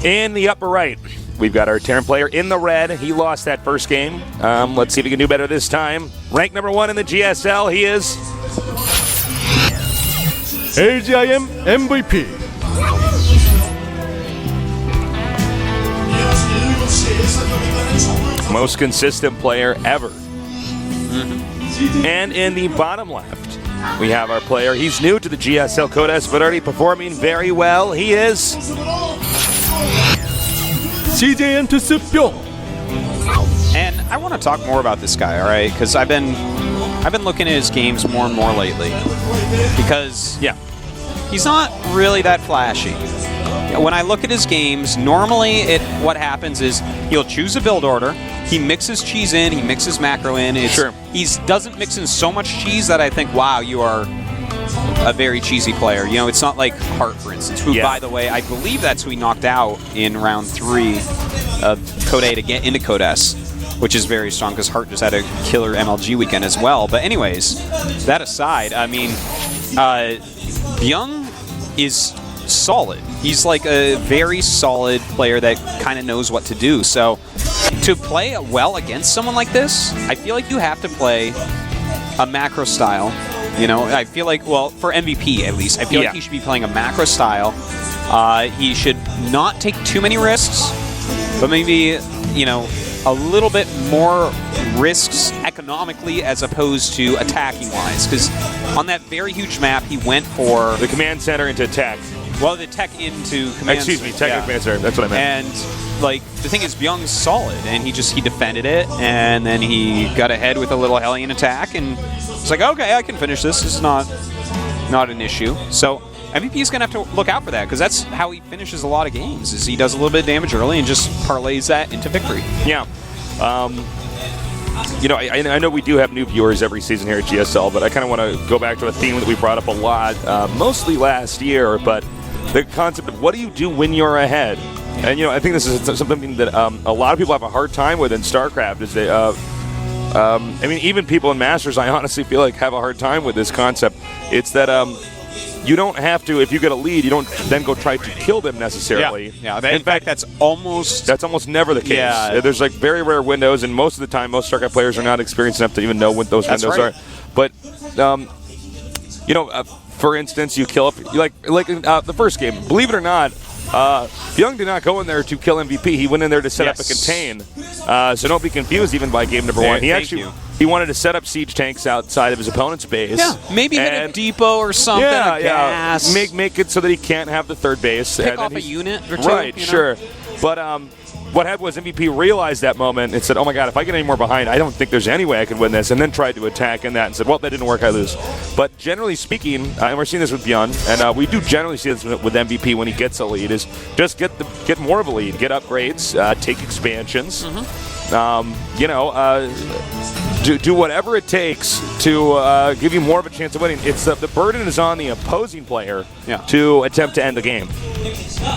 In the upper right, we've got our Terran player in the red. He lost that first game. Let's see if he can do better this time. Ranked number 1 in the GSL, he is LGIM MVP. most consistent player ever. And in the bottom left, we have our player. He's new to the GSL Codes, but already performing very well. He is CJ Bbyong. And I want to talk more about this guy, all right? Because I've been looking at his games more and more lately. Because he's not really that flashy. When I look at his games, normally what happens is he'll choose a build order, he mixes cheese in, he mixes macro in. He doesn't mix in so much cheese that I think, wow, you are a very cheesy player. You know, it's not like Hart, for instance, who, by the way, I believe that's who he knocked out in round 3 of Code A to get into Code S, which is very strong because Hart just had a killer MLG weekend as well. But anyways, that aside, I mean, Bbyong is solid. He's like a very solid player that kind of knows what to do. So to play well against someone like this, I feel like you have to play a macro style. You know, I feel like, well, for MVP at least, I feel like he should be playing a macro style. He should not take too many risks, but maybe, you know, a little bit more risks economically as opposed to attacking-wise. Because on that very huge map, he went for the command center into tech. Well, the tech into command center. Excuse me, tech command center. That's what I meant. And, like, the thing is, Bbyong's solid, and he defended it, and then he got ahead with a little Hellion attack, and it's like, okay, I can finish this. This is not an issue. So MVP is going to have to look out for that, because that's how he finishes a lot of games, is he does a little bit of damage early and just parlays that into victory. Yeah. You know, I know we do have new viewers every season here at GSL, but I kind of want to go back to a theme that we brought up a lot, mostly last year, but the concept of what do you do when you're ahead? And, you know, I think this is something that a lot of people have a hard time with in StarCraft, is they, I mean, even people in Masters, I honestly feel like have a hard time with this concept. It's that you don't have to, if you get a lead, you don't then go try to kill them necessarily. Yeah. In fact, that's almost never the case. Yeah. There's like very rare windows, and most of the time, most StarCraft players are not experienced enough to even know what those windows are. But, you know, for instance, you kill the first game. Believe it or not, Bbyong did not go in there to kill MVP. He went in there to set up a contain. So don't be confused even by game number 1. He wanted to set up siege tanks outside of his opponent's base. Yeah, maybe hit a depot or something. Yeah, gas. Make it so that he can't have the third base. Pick off a unit or two. Right, sure. But what happened was MVP realized that moment and said, oh my god, if I get any more behind, I don't think there's any way I can win this, and then tried to attack in that and said, well, that didn't work, I lose. But generally speaking, and we're seeing this with Bbyong, and we do generally see this with MVP when he gets a lead, is just get more of a lead, get upgrades, take expansions, you know, do whatever it takes to give you more of a chance of winning. It's the burden is on the opposing player to attempt to end the game.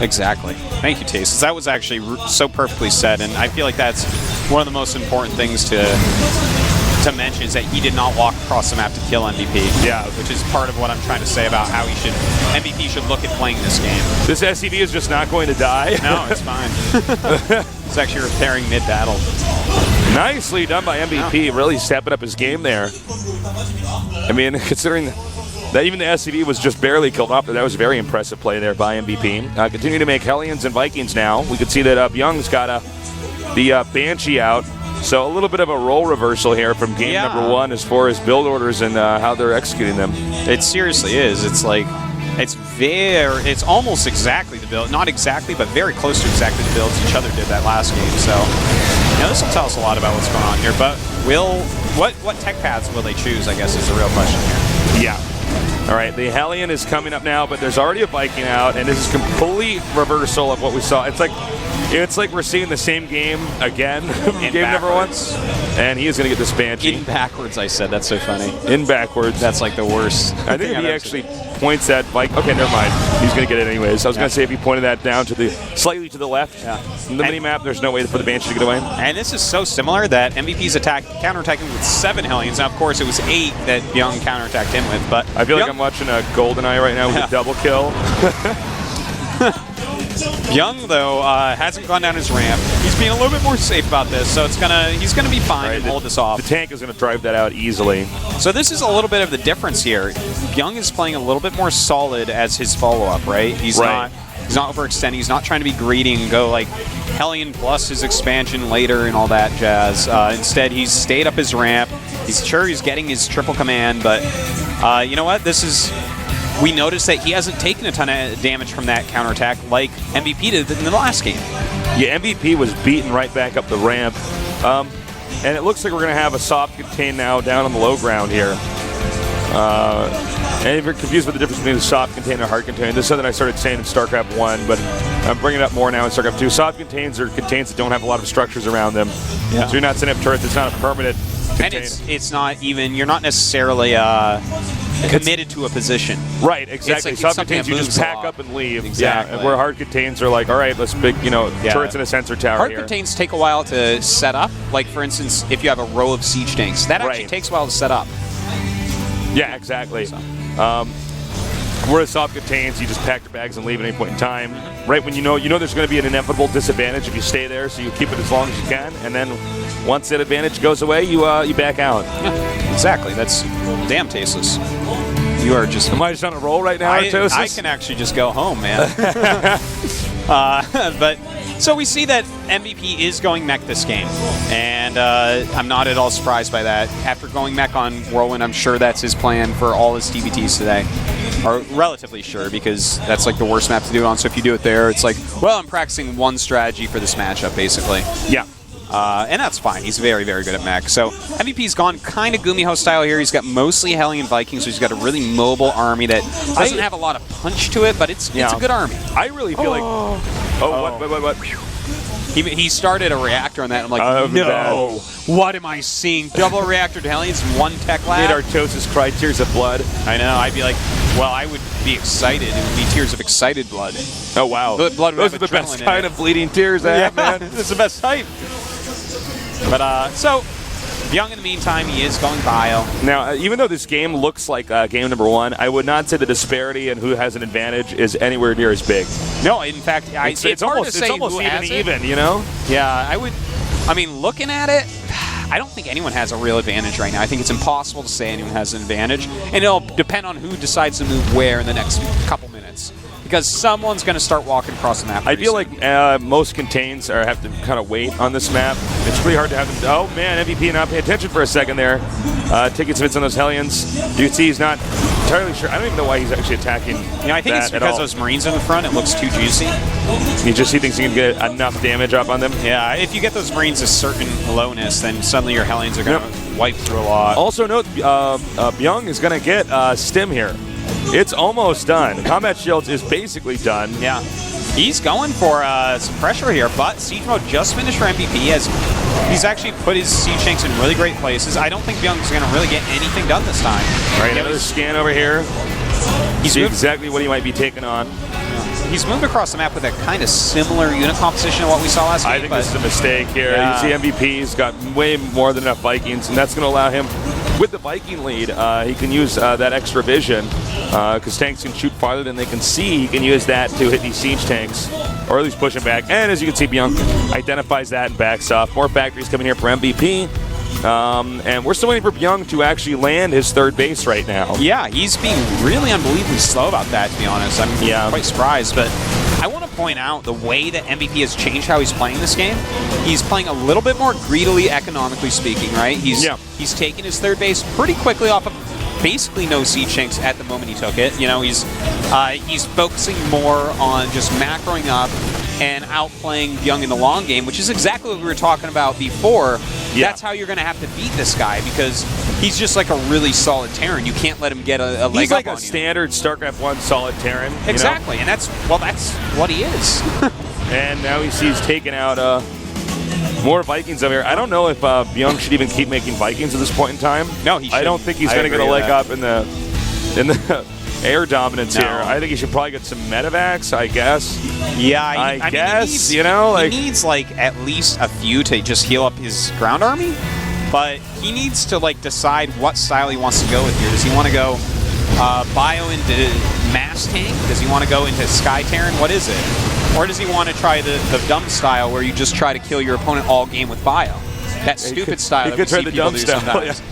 Exactly. Thank you, Taste. That was actually so perfectly said, and I feel like that's one of the most important things to mention, is that he did not walk across the map to kill MVP. Yeah. Which is part of what I'm trying to say about how MVP should look at playing this game. This SCV is just not going to die. No, it's fine. It's actually repairing mid-battle. Nicely done by MVP, really stepping up his game there. I mean, considering that even the SCV was just barely killed off, that was a very impressive play there by MVP. Continue to make Hellions and Vikings now. We could see that Bbyong's got the Banshee out. So a little bit of a role reversal here from game number 1 as far as build orders and how they're executing them. It seriously is. It's like, it's almost exactly the build. Not exactly, but very close to exactly the builds each other did that last game. So, you know, this will tell us a lot about what's going on here. But what tech paths will they choose, I guess, is the real question here. Yeah. All right, the Hellion is coming up now, but there's already a Viking out, and this is complete reversal of what we saw. It's like we're seeing the same game again, game number 1, and he is going to get this Banshee. In backwards, I said. That's so funny. In backwards. That's like the worst. I think if he actually points that Viking, okay, never mind. He's going to get it anyways. I was going to say if he pointed that down to slightly to the left, in the mini-map, there's no way for the Banshee to get away. And this is so similar that MVP's counterattacking with 7 Hellions. Now, of course, it was 8 that Bbyong counterattacked him with, but I feel like I'm watching a GoldenEye right now with a double kill. Bbyong, though, hasn't gone down his ramp. He's being a little bit more safe about this, so he's gonna be fine and hold this off. The tank is going to drive that out easily. So this is a little bit of the difference here. Bbyong is playing a little bit more solid as his follow-up, right? He's not overextending. He's not trying to be greedy and go like Hellion plus his expansion later and all that jazz. Instead, he's stayed up his ramp. He's sure he's getting his triple command, but you know what? We noticed that he hasn't taken a ton of damage from that counterattack like MVP did in the last game. Yeah, MVP was beaten right back up the ramp. And it looks like we're going to have a soft contain now down on the low ground here. And if you're confused with the difference between a soft contain and a hard contain, this is something I started saying in StarCraft 1, but I'm bringing it up more now in StarCraft 2. Soft contains are contains that don't have a lot of structures around them. Yeah. So you're not setting up turrets. It's not a permanent contain. And it's not even, you're not necessarily committed to a position. Right, exactly. Like soft contains, you just pack up and leave. Exactly. Yeah, and where hard contains are like, all right, let's pick, turrets in a sensor tower hard here. contains take a while to set up. Like, for instance, if you have a row of siege tanks, that actually takes a while to set up. Yeah, exactly. Whereas soft contains, you just pack your bags and leave at any point in time. Right when you know there's going to be an inevitable disadvantage if you stay there, so you keep it as long as you can, and then once that advantage goes away, you back out. Yeah, exactly. That's damn tasteless. You are just. Am I just on a roll right now, Artosis? I can actually just go home, man. But so we see that MVP is going mech this game, and I'm not at all surprised by that. After going mech on Whirlwind, I'm sure that's his plan for all his TBTs today. Or relatively sure, because that's like the worst map to do it on. So if you do it there, it's like, well, I'm practicing one strategy for this matchup, basically. Yeah. And that's fine. He's very, very good at mech. So MVP's gone kind of Gumiho style here. He's got mostly Hellion Vikings, so he's got a really mobile army that doesn't have a lot of punch to it, but it's a good army. I really feel like... what? He started a reactor on that. I'm like, no. What am I seeing? Double reactor to Hellions in one tech lab? Made Artosis cry tears of blood. I know. I'd be like, well, I would be excited. It would be tears of excited blood. Oh, wow. Blood Those are the best kind of bleeding tears I have, man. That's the best type. But, so, Bbyong, in the meantime, he is going bio. Now, even though this game looks like game number 1, I would not say the disparity in who has an advantage is anywhere near as big. No, in fact, it's hard to say it's almost who has even, you know? Yeah, looking at it, I don't think anyone has a real advantage right now. I think it's impossible to say anyone has an advantage, and it'll depend on who decides to move where in the next couple minutes. Because someone's going to start walking across the map. I feel like most contains have to kind of wait on this map. It's pretty hard to have them. Oh man, MVP not pay attention for a second there. Taking some hits on those Hellions. You can see he's not entirely sure. I don't even know why he's actually attacking. I think it's because those Marines in the front. It looks too juicy. He thinks he can get enough damage up on them. Yeah, if you get those Marines a certain lowness, then suddenly your Hellions are going to wipe through a lot. Also note, Bbyong is going to get Stim here. It's almost done. Combat Shields is basically done. Yeah. He's going for some pressure here, but Siege Mode just finished for MVP. He's actually put his Siege Tanks in really great places. I don't think Bbyong's going to really get anything done this time. Right, another scan over here. See exactly what he might be taking on. He's moved across the map with a kind of similar unit composition to what we saw last game. I think this is a mistake here. You see MVP's got way more than enough Vikings, and that's going to allow him, with the Viking lead, he can use that extra vision, because tanks can shoot farther than they can see. He can use that to hit these siege tanks, or at least push them back. And as you can see, Bbyong identifies that and backs off. More factories coming here for MVP. And we're still waiting for Bbyong to actually land his third base right now. Yeah, he's being really unbelievably slow about that, to be honest. I'm quite surprised, but I want to point out the way that MVP has changed how he's playing this game. He's playing a little bit more greedily, economically speaking, right? He's taken his third base pretty quickly off of basically no siege tanks at the moment he took it. He's focusing more on just macroing up and outplaying Bbyong in the long game, which is exactly what we were talking about before. Yeah. That's how you're going to have to beat this guy, because he's just like a really solid Terran. You can't let him get a leg up on you. He's like a standard StarCraft 1 solid Terran. Exactly, and that's what he is. And now he's taking out more Vikings over here. I don't know if Bbyong should even keep making Vikings at this point in time. No, he should. I don't think he's going to get a leg up in the air dominance here. I think he should probably get some medevacs, I guess. Yeah, I guess, he needs like at least a few to just heal up his ground army, but he needs to decide what style he wants to go with here. Does he want to go bio into mass tank? Does he want to go into Sky Terran? What is it? Or does he want to try the dumb style where you just try to kill your opponent all game with bio? That stupid style he that could we try see the people dumb do style, sometimes.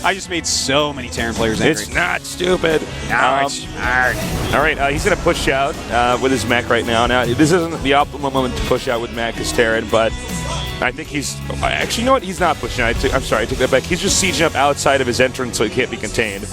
I just made so many Terran players angry. It's not stupid. No, it's smart. All right, he's going to push out with his mech right now. Now, this isn't the optimal moment to push out with mech as Terran, but I think he's... Actually, you know what? He's not pushing out. I'm sorry, I take that back. He's just sieging up outside of his entrance so he can't be contained.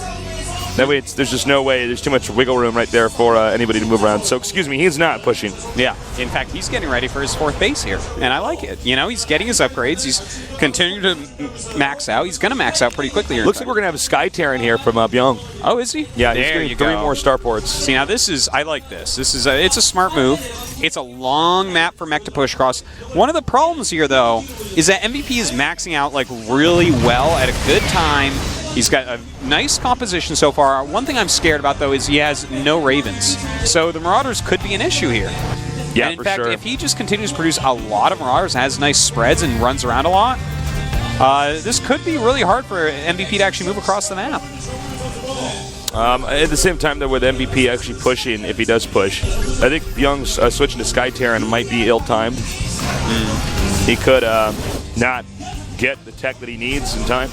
That way, there's just no way. There's too much wiggle room right there for anybody to move around. So, excuse me, he's not pushing. Yeah. In fact, he's getting ready for his 4th base here, and I like it. You know, he's getting his upgrades. He's continuing to max out. He's going to max out pretty quickly here. Looks like we're going to have a Sky Terran here from Bbyong. Oh, is he? Yeah, he's there getting you 3 go. more starports. See, now this is, I like this. This is, it's a smart move. It's a long map for mech to push across. One of the problems here, though, is that MVP is maxing out like really well at a good time. He's got a nice composition so far. One thing I'm scared about, though, is he has no Ravens. So the Marauders could be an issue here. Yeah, and in for fact, sure. if he just continues to produce a lot of Marauders, has nice spreads, and runs around a lot, this could be really hard for MVP to actually move across the map. At the same time, though, with MVP actually pushing, if he does push, I think Bbyong's switching to Sky Terran might be ill-timed. He could not get the tech that he needs in time.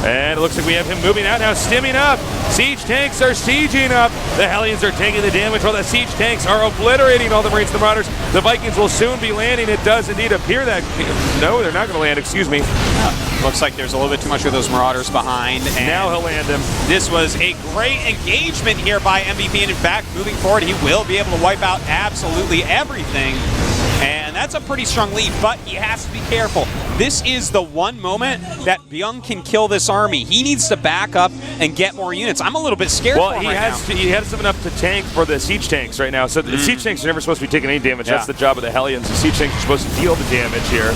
And it looks like we have him moving out now, stimming up. Siege tanks are sieging up. The Hellions are taking the damage while the siege tanks are obliterating all the Marines and the Marauders. The Vikings will soon be landing. It does indeed appear that... No, they're not going to land, excuse me. Looks like there's a little bit too much of those Marauders behind. And now he'll land them. This was a great engagement here by MVP, and in fact, moving forward, he will be able to wipe out absolutely everything. And that's a pretty strong lead, but he has to be careful. This is the one moment that Bbyong can kill this army. He needs to back up and get more units. I'm a little bit scared for him he has enough to tank for the siege tanks right now. So the siege tanks are never supposed to be taking any damage. Yeah. That's the job of the Hellions. The siege tanks are supposed to deal the damage here.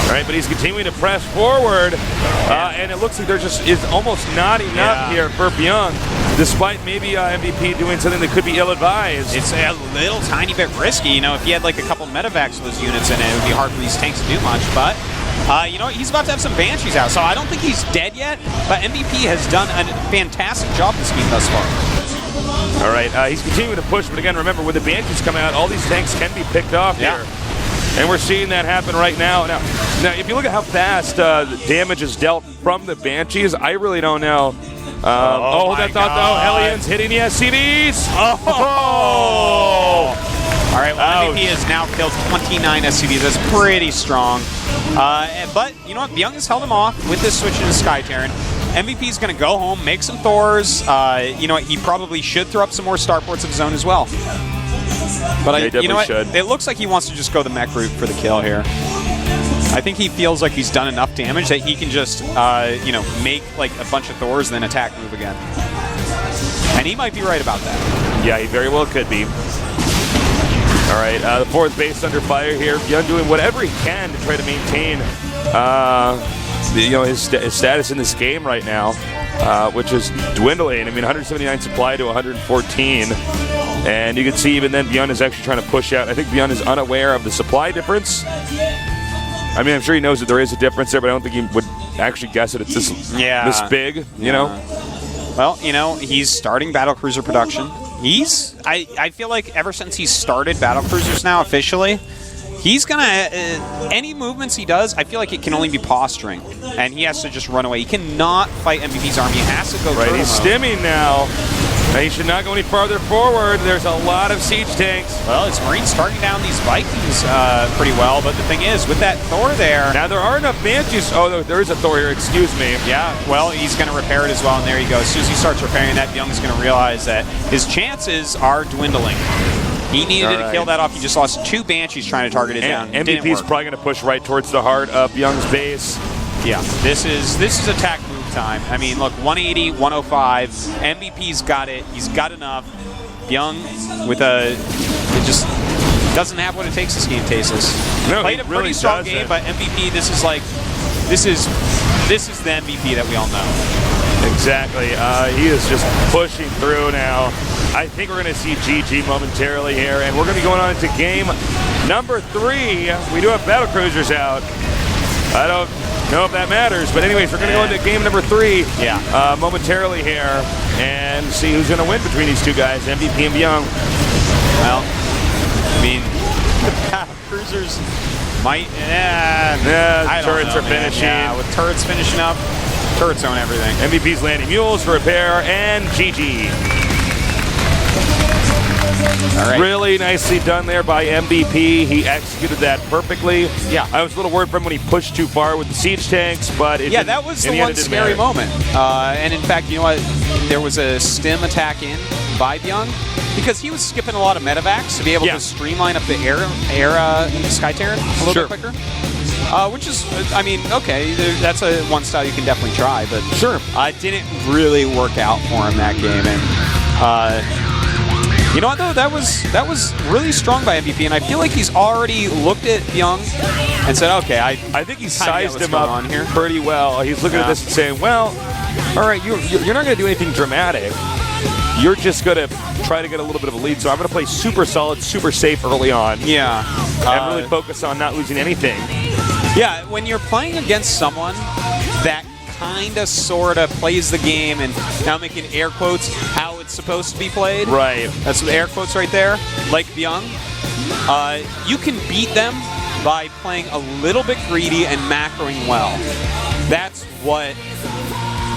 All right, but he's continuing to press forward, and it looks like there just is almost not enough here for Bbyong, despite maybe MVP doing something that could be ill-advised. It's a little tiny bit risky. You know, if he had like a couple medevacs of those units in it, it would be hard for these tanks to do much, but you know, he's about to have some Banshees out, so I don't think he's dead yet, but MVP has done a fantastic job this game thus far. All right, he's continuing to push, but again, remember, when the Banshees come out, all these tanks can be picked off here. And we're seeing that happen right now. Now, if you look at how fast the damage is dealt from the Banshees, I really don't know. That's not though. Hellions hitting the SCVs. Oh! All right, well, MVP has now killed 29 SCVs. That's pretty strong. But you know what? Bbyong has held him off with this switch into Sky Terran. MVP is going to go home, make some Thors. You know what? He probably should throw up some more starports of his own as well. But you know what? It looks like he wants to just go the mech route for the kill here. I think he feels like he's done enough damage that he can just, you know, make like a bunch of Thors and then attack move again. And he might be right about that. Yeah, he very well could be. All right, the 4th base under fire here. Bbyong doing whatever he can to try to maintain, his status in this game right now, which is dwindling. I mean, 179 supply to 114. And you can see even then Bbyong is actually trying to push out. I think Bbyong is unaware of the supply difference. I mean, I'm sure he knows that there is a difference there, but I don't think he would actually guess that it's this big, you know? Well, you know, he's starting battlecruiser production. I feel like ever since he started battlecruisers now officially, he's gonna, any movements he does, I feel like it can only be posturing. And he has to just run away. He cannot fight MVP's army. He has to go right, he's stimming now. He should not go any farther forward. There's a lot of siege tanks. Well, it's Marines starting down these Vikings pretty well, but the thing is, with that Thor there... Now, there are enough Banshees. Oh, there is a Thor here, excuse me. Yeah, well, he's going to repair it as well, and there you go. As soon as he starts repairing that, Bbyong is going to realize that his chances are dwindling. He needed to kill that off. He just lost 2 Banshees trying to target it down. MVP's probably going to push right towards the heart of Bbyong's base. Yeah, this is attack move time. I mean, look, 180, 105. MVP's got it. He's got enough. Bbyong with it just doesn't have what it takes this game, Tasis. No, played a pretty really strong game, but MVP, this is the MVP that we all know. Exactly. He is just pushing through now. I think we're going to see GG momentarily here, and we're going to be going on to game number 3. We do have battlecruisers out. I don't know if that matters, but anyways, we're going to go into game number 3 momentarily here and see who's going to win between these two guys, MVP and Bbyong. Well, I mean, the battle cruisers might. I don't turrets know, are man. finishing. Yeah, with turrets finishing up, turrets own everything. MVP's landing mules for repair, and GG. All right. Really nicely done there by MVP. He executed that perfectly. Yeah. I was a little worried for him when he pushed too far with the siege tanks, but Yeah, that was the one scary moment. And in fact, you know what? There was a stim attack in Bbyong because he was skipping a lot of medevacs to be able to streamline up the air Sky Terran a little bit quicker. Which is, I mean, okay, that's one style you can definitely try, but it didn't really work out for him that game. And you know what, though? That was really strong by MVP, and I feel like he's already looked at Bbyong and said, okay, I think he sized him up here pretty well. He's looking at this and saying, well, all right, you're not going to do anything dramatic. You're just going to try to get a little bit of a lead, so I'm going to play super solid, super safe early on. Yeah. And really focus on not losing anything. Yeah, when you're playing against someone that kind of, sort of plays the game, and now making air quotes how it's supposed to be played. Right. That's the air quotes right there. Like Bbyong, you can beat them by playing a little bit greedy and macroing well. That's what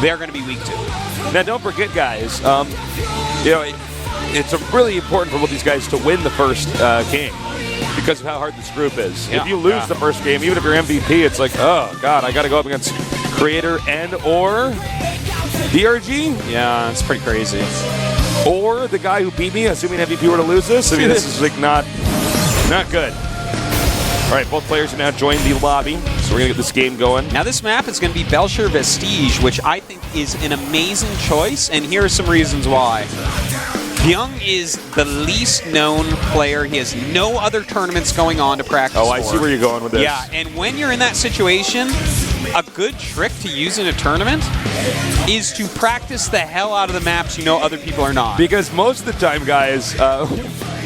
they're going to be weak to. Now, don't forget, guys, you know, it's really important for both these guys to win the first game because of how hard this group is. Yeah. If you lose the first game, even if you're MVP, it's like, oh, God, I got to go up against Creator and or DRG? Yeah, it's pretty crazy. Or the guy who beat me, assuming MVP were to lose this. I mean, this is like not good. All right, both players have now joined the lobby, so we're going to get this game going. Now this map is going to be Belcher Vestige, which I think is an amazing choice, and here are some reasons why. Bbyong is the least known player. He has no other tournaments going on to practice for. I see where you're going with this. Yeah, and when you're in that situation, a good trick to use in a tournament is to practice the hell out of the maps you know other people are not. Because most of the time, guys,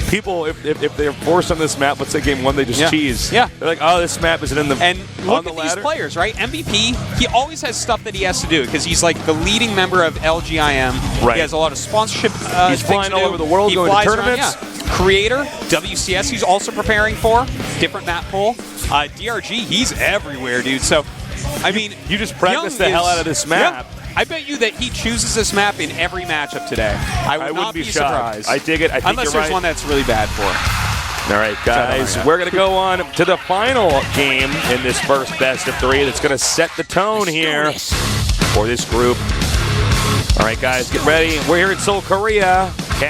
people, if they're forced on this map, let's say game one, they just cheese. Yeah. They're like, oh, this map isn't in the And look on the at ladder. these players, right? MVP, he always has stuff that he has to do because he's like the leading member of LGIM. Right. He has a lot of sponsorship He's flying all over the world, he going to flies tournaments. Around, yeah. Creator, WCS, he's also preparing for. Different map pool. DRG, he's everywhere, dude. So, I mean, You just practice the hell out of this map. Yeah, I bet you that he chooses this map in every matchup today. I would not wouldn't be surprised. shocked. I dig it. I think Unless you're there's right. one that's really bad for it. All right, guys, we're going to go on to the final game in this first best of three that's going to set the tone here for this group. All right, guys, get ready. We're here in Seoul, Korea.